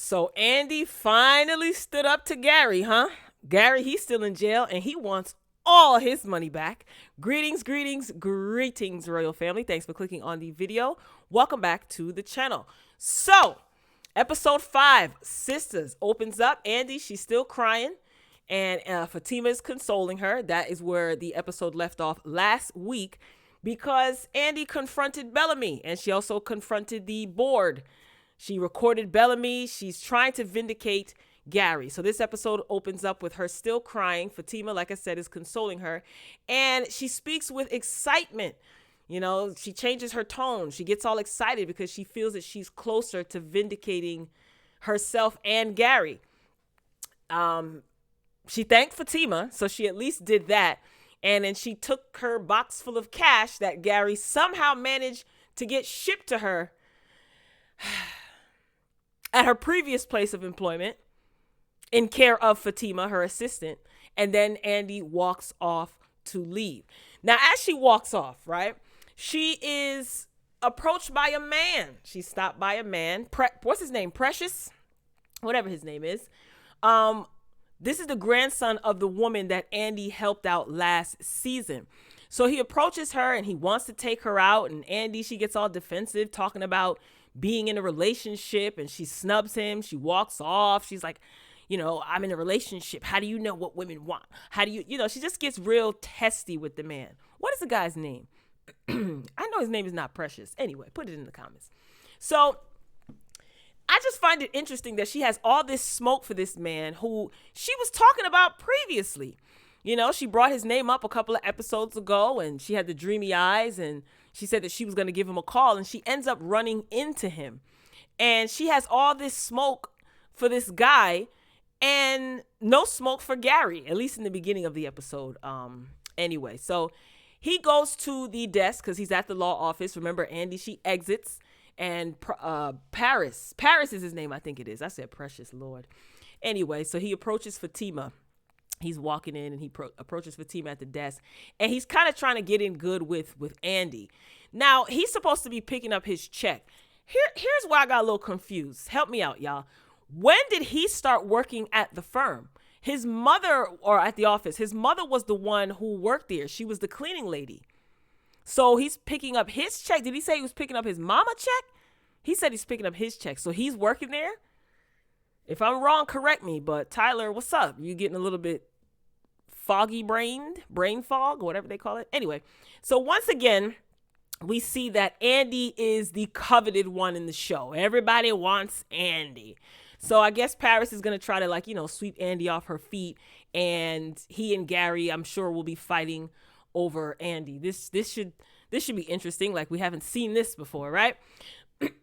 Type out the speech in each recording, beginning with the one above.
So Andy finally stood up to Gary, huh? Gary, he's still in jail and he wants all his money back. Greetings, greetings, greetings, royal family. Thanks for clicking on the video. Welcome back to the channel. So, episode 5, Sistas opens up. Andy, she's still crying. And Fatima is consoling her. That is where the episode left off last week because Andy confronted Bellamy and she also confronted the board. She recorded Bellamy. She's trying to vindicate Gary. So this episode opens up with her still crying. Fatima, like I said, is consoling her. And she speaks with excitement. You know, she changes her tone. She gets all excited because she feels that she's closer to vindicating herself and Gary. She thanked Fatima, so she at least did that. And then she took her box full of cash that Gary somehow managed to get shipped to her at her previous place of employment in care of Fatima, her assistant. And then Andy walks off to leave. Now, as she walks off, right, she is approached by a man. She's stopped by a man. What's his name? Precious? Whatever his name is. This is the grandson of the woman that Andy helped out last season. So he approaches her and he wants to take her out. And Andy, she gets all defensive talking about being in a relationship and she snubs him. She walks off. She's like, you know, I'm in a relationship. How do you know what women want? How do you know, she just gets real testy with the man. What is the guy's name? I know his name is not Precious. Anyway, put it in the comments. So I just find it interesting that she has all this smoke for this man who she was talking about previously. You know, she brought his name up a couple of episodes ago and she had the dreamy eyes and she said that she was going to give him a call and she ends up running into him. And she has all this smoke for this guy and no smoke for Gary, at least in the beginning of the episode. Anyway, so he goes to the desk because he's at the law office. Remember, Andy, she exits. And Paris is his name, I think it is. I said Precious, Lord. Anyway, so he approaches Fatima. He's walking in and he approaches Fatima at the desk. And he's kind of trying to get in good with Andy. Now, he's supposed to be picking up his check. Here's where I got a little confused. Help me out, y'all. When did he start working at the firm? His mother, or at the office, his mother was the one who worked there. She was the cleaning lady. So he's picking up his check. Did he say he was picking up his mama check? He said he's picking up his check. So he's working there? If I'm wrong, correct me. But Tyler, what's up? You getting a little bit foggy-brained? Brain fog? Whatever they call it. Anyway, so once again, we see that Andy is the coveted one in the show. Everybody wants Andy. So I guess Paris is going to try to, like, you know, sweep Andy off her feet. And he and Gary, I'm sure, will be fighting over Andy. This should be interesting. Like, we haven't seen this before, right?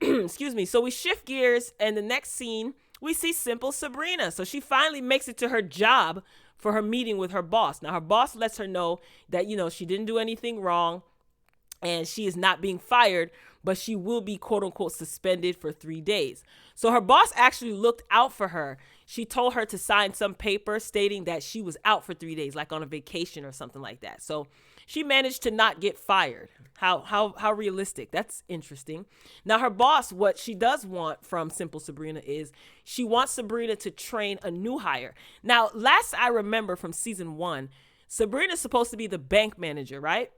Excuse me. So we shift gears, and the next scene we see simple Sabrina. So she finally makes it to her job for her meeting with her boss. Now her boss lets her know that, you know, she didn't do anything wrong and she is not being fired, but she will be quote unquote suspended for 3 days. So her boss actually looked out for her. She told her to sign some paper stating that she was out for 3 days, like on a vacation or something like that. So she managed to not get fired. How realistic? That's interesting. Now her boss, what she does want from Simple Sabrina is she wants Sabrina to train a new hire. Now, last I remember from season 1, Sabrina's supposed to be the bank manager, right?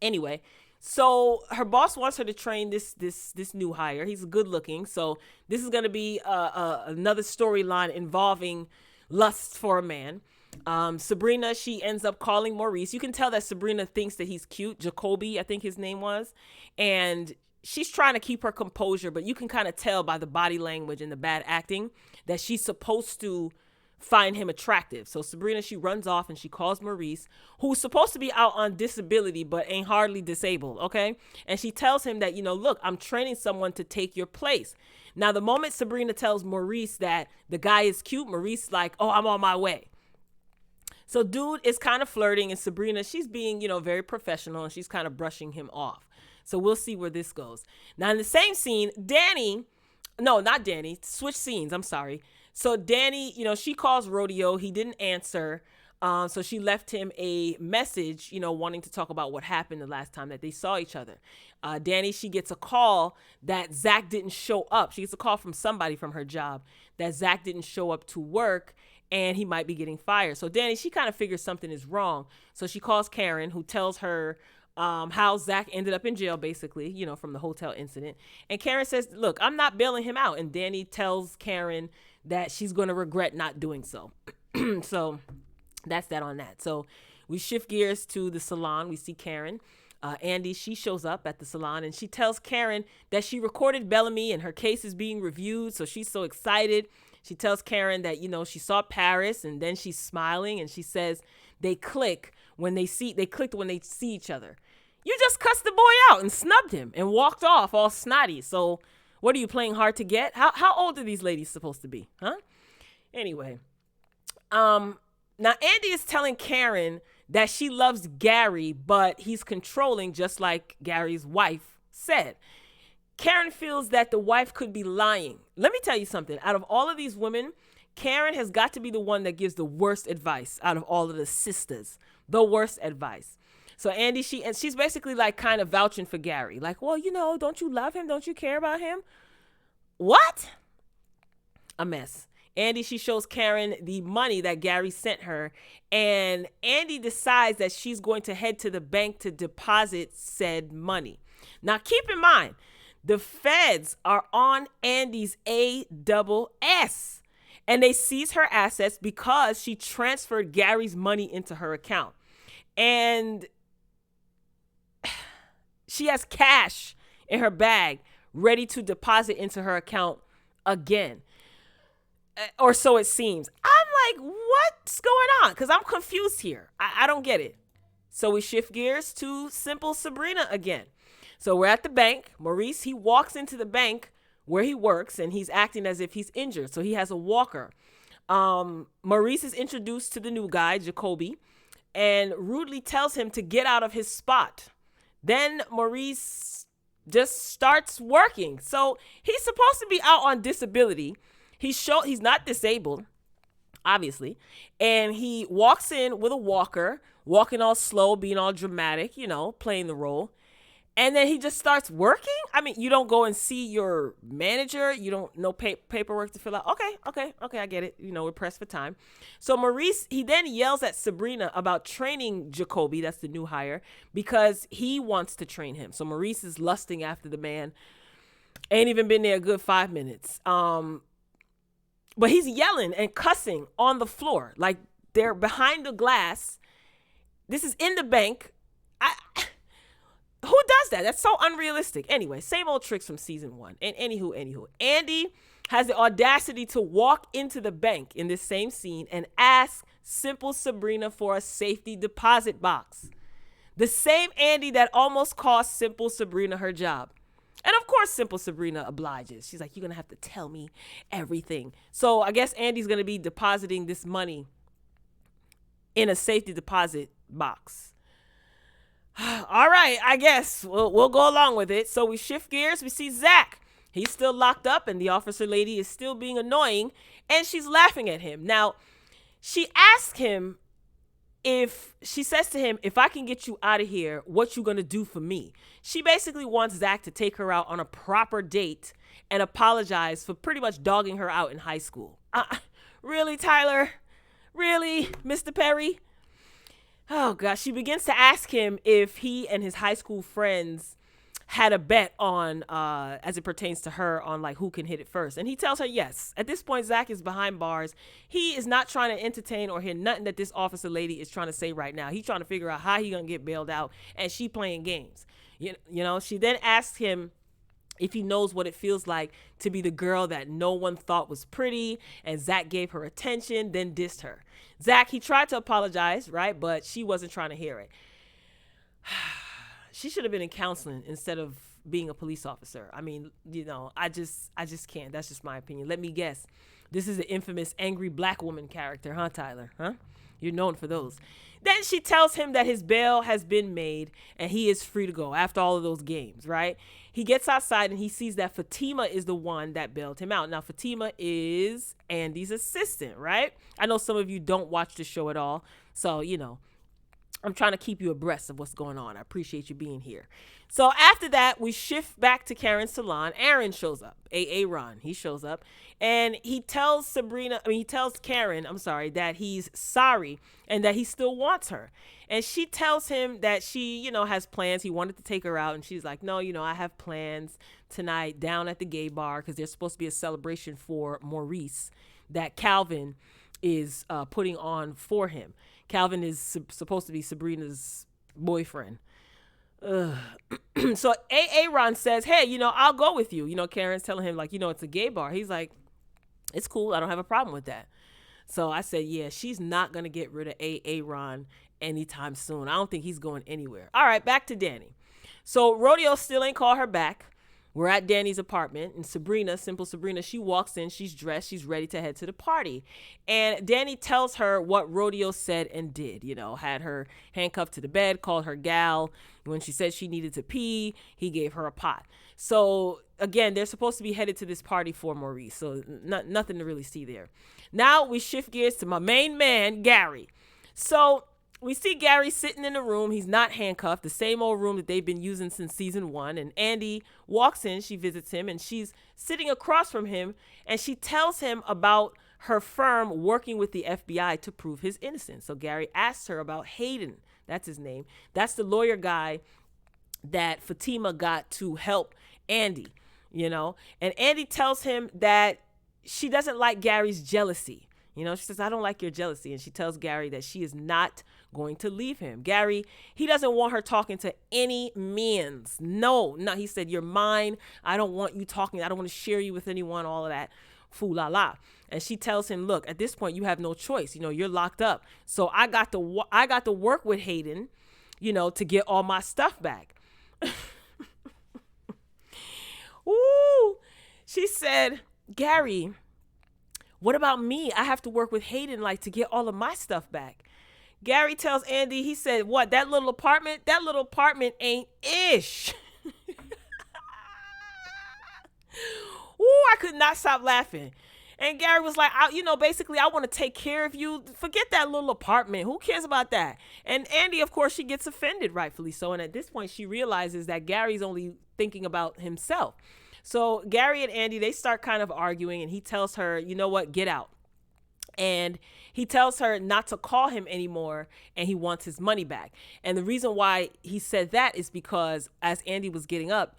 Anyway, so her boss wants her to train this new hire. He's good looking. So this is going to be another storyline involving lust for a man. Sabrina, she ends up calling Maurice. You can tell that Sabrina thinks that he's cute. Jacoby, I think his name was. And she's trying to keep her composure, but you can kind of tell by the body language and the bad acting that she's supposed to find him attractive. So Sabrina, she runs off and she calls Maurice, who's supposed to be out on disability, but ain't hardly disabled, okay? And she tells him that, you know, look, I'm training someone to take your place. Now, the moment Sabrina tells Maurice that the guy is cute, Maurice like, oh, I'm on my way. So dude is kind of flirting, and Sabrina, she's being, you know, very professional, and she's kind of brushing him off. So we'll see where this goes. Now, in the same scene, not Danny, switch scenes, I'm sorry. So Danny, you know, she calls Rodeo. He didn't answer. So she left him a message, wanting to talk about what happened the last time that they saw each other. Danny, she gets a call that Zach didn't show up. She gets a call from somebody from her job that Zach didn't show up to work and he might be getting fired. So Danny, she kind of figures something is wrong. So she calls Karen, who tells her how Zach ended up in jail, basically, from the hotel incident. And Karen says, look, I'm not bailing him out. And Danny tells Karen that she's going to regret not doing so. So that's that on that. So we shift gears to the salon. We see Karen. Andy, she shows up at the salon and she tells Karen that she recorded Bellamy and her case is being reviewed. So she's so excited. She tells Karen that, she saw Paris, and then she's smiling and she says they clicked when they see each other. You just cussed the boy out and snubbed him and walked off all snotty. So what are you, playing hard to get? How old are these ladies supposed to be? Huh? Anyway, now Andy is telling Karen that she loves Gary, but he's controlling, just like Gary's wife said. Karen feels that the wife could be lying. Let me tell you something. Out of all of these women, Karen has got to be the one that gives the worst advice out of all of the sisters. The worst advice. So Andy, she's basically like kind of vouching for Gary. Like, well, don't you love him? Don't you care about him? What? A mess. Andy, she shows Karen the money that Gary sent her, and Andy decides that she's going to head to the bank to deposit said money. Now, keep in mind, the feds are on Andy's ASS, and they seize her assets because she transferred Gary's money into her account. And she has cash in her bag ready to deposit into her account again. Or so it seems. I'm like, what's going on? Because I'm confused here. I don't get it. So we shift gears to Simple Sabrina again. So we're at the bank. Maurice, he walks into the bank where he works, and he's acting as if he's injured. So he has a walker. Maurice is introduced to the new guy, Jacoby, and rudely tells him to get out of his spot. Then Maurice just starts working. So he's supposed to be out on disability. He's not disabled, obviously. And he walks in with a walker, walking all slow, being all dramatic, playing the role. And then he just starts working. I mean, you don't go and see your manager. You don't know paperwork to fill out. Okay, I get it. We're pressed for time. So Maurice, he then yells at Sabrina about training Jacoby, that's the new hire, because he wants to train him. So Maurice is lusting after the man. Ain't even been there a good 5 minutes. But he's yelling and cussing on the floor. Like they're behind the glass. This is in the bank. Who does that? That's so unrealistic. Anyway, same old tricks from season 1. And anywho, Andy has the audacity to walk into the bank in this same scene and ask Simple Sabrina for a safety deposit box. The same Andy that almost cost Simple Sabrina her job. And of course, Simple Sabrina obliges. She's like, you're going to have to tell me everything. So I guess Andy's going to be depositing this money in a safety deposit box. All right, I guess we'll go along with it. So we shift gears. We see Zach. He's still locked up, and the officer lady is still being annoying, and she's laughing at him. Now, she asks him she says to him, if I can get you out of here, what you gonna do for me? She basically wants Zach to take her out on a proper date and apologize for pretty much dogging her out in high school. Really, Tyler? Really, Mr. Perry? Oh, gosh. She begins to ask him if he and his high school friends had a bet on, as it pertains to her, on like who can hit it first. And he tells her yes. At this point, Zach is behind bars. He is not trying to entertain or hear nothing that this officer lady is trying to say right now. He's trying to figure out how he gonna get bailed out, and she playing games. She then asks him if he knows what it feels like to be the girl that no one thought was pretty, and Zach gave her attention, then dissed her. Zach, he tried to apologize, right? But she wasn't trying to hear it. She should have been in counseling instead of being a police officer. I mean, I just can't. That's just my opinion. Let me guess. This is the infamous angry black woman character, huh, Tyler? Huh? You're known for those. Then she tells him that his bail has been made and he is free to go after all of those games, right? He gets outside and he sees that Fatima is the one that bailed him out. Now, Fatima is Andy's assistant, right? I know some of you don't watch the show at all. So, I'm trying to keep you abreast of what's going on. I appreciate you being here. So after that, we shift back to Karen's salon. Aaron shows up. Aaron, he shows up, and he tells Karen, that he's sorry and that he still wants her. And she tells him that she, has plans. He wanted to take her out, and she's like, no, I have plans tonight down at the gay bar because there's supposed to be a celebration for Maurice that Calvin is putting on for him. Calvin is supposed to be Sabrina's boyfriend. So Aaron says, hey, I'll go with you. Karen's telling him, like, it's a gay bar. He's like, it's cool. I don't have a problem with that. So I said, yeah, she's not going to get rid of Aaron anytime soon. I don't think he's going anywhere. All right, back to Danny. So Rodeo still ain't called her back. We're at Danny's apartment, and Simple Sabrina, she walks in, she's dressed, she's ready to head to the party. And Danny tells her what Rodeo said and did, had her handcuffed to the bed, called her gal. When she said she needed to pee, he gave her a pot. So again, they're supposed to be headed to this party for Maurice, so nothing to really see there. Now we shift gears to my main man, Gary. So we see Gary sitting in the room. He's not handcuffed, the same old room that they've been using since season 1. And Andy walks in, she visits him, and she's sitting across from him, and she tells him about her firm working with the FBI to prove his innocence. So Gary asks her about Hayden. That's his name. That's the lawyer guy that Fatima got to help Andy, And Andy tells him that she doesn't like Gary's jealousy. She says, I don't like your jealousy. And she tells Gary that she is not going to leave him. Gary, he doesn't want her talking to any means. No, he said, you're mine. I don't want you talking. I don't want to share you with anyone, all of that. Foo la la. And she tells him, look, at this point, you have no choice. You're locked up. So I got to work with Hayden, to get all my stuff back. Ooh, she said, Gary, what about me? I have to work with Hayden, to get all of my stuff back. Gary tells Andy, he said, what, that little apartment ain't ish. Ooh, I could not stop laughing. And Gary was like, basically, I want to take care of you. Forget that little apartment. Who cares about that? And Andy, of course, she gets offended, rightfully so. And at this point, she realizes that Gary's only thinking about himself. So Gary and Andy, they start kind of arguing, and he tells her, you know what, get out. And he tells her not to call him anymore, and he wants his money back. And the reason why he said that is because as Andy was getting up,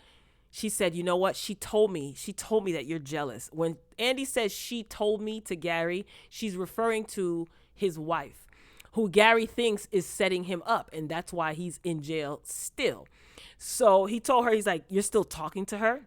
she said, you know what? She told me that you're jealous. When Andy says she told me to Gary, she's referring to his wife, who Gary thinks is setting him up. And that's why he's in jail still. So he told her, he's like, you're still talking to her?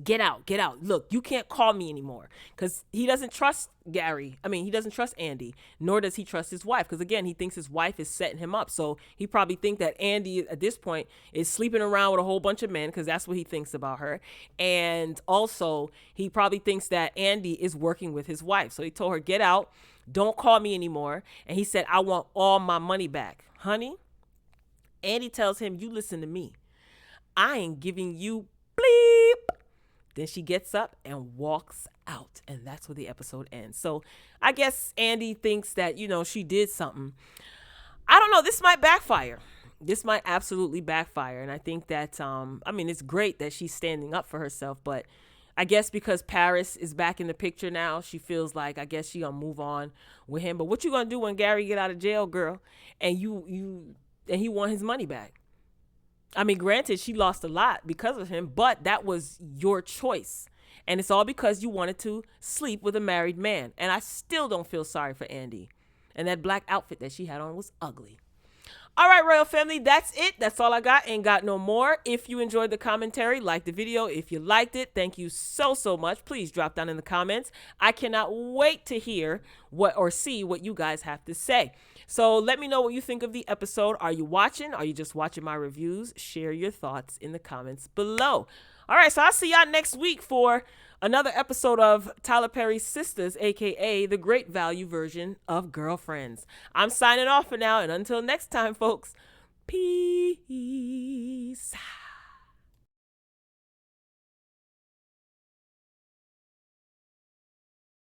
Get out. Look, you can't call me anymore, because he doesn't trust Gary. He doesn't trust Andy, nor does he trust his wife, because again, he thinks his wife is setting him up. So he probably thinks that Andy at this point is sleeping around with a whole bunch of men, because that's what he thinks about her. And also he probably thinks that Andy is working with his wife. So he told her, get out, don't call me anymore. And he said, I want all my money back. Honey, Andy tells him, you listen to me. I ain't giving you bleep. Then she gets up and walks out, and that's where the episode ends. So I guess Andy thinks that, she did something. I don't know. This might backfire. This might absolutely backfire. And I think that, it's great that she's standing up for herself, but I guess because Paris is back in the picture now, she feels like, I guess she gonna move on with him. But what you gonna do when Gary get out of jail, girl, and and he want his money back? Granted, she lost a lot because of him, but that was your choice. And it's all because you wanted to sleep with a married man. And I still don't feel sorry for Andy. And that black outfit that she had on was ugly. All right, Royal Family, that's it. That's all I got. Ain't got no more. If you enjoyed the commentary, like the video. If you liked it, thank you so much. Please drop down in the comments. I cannot wait to hear or see what you guys have to say. So let me know what you think of the episode. Are you watching? Are you just watching my reviews? Share your thoughts in the comments below. All right, so I'll see y'all next week for another episode of Tyler Perry's Sistas, a.k.a. the great value version of Girlfriends. I'm signing off for now, and until next time, folks, peace.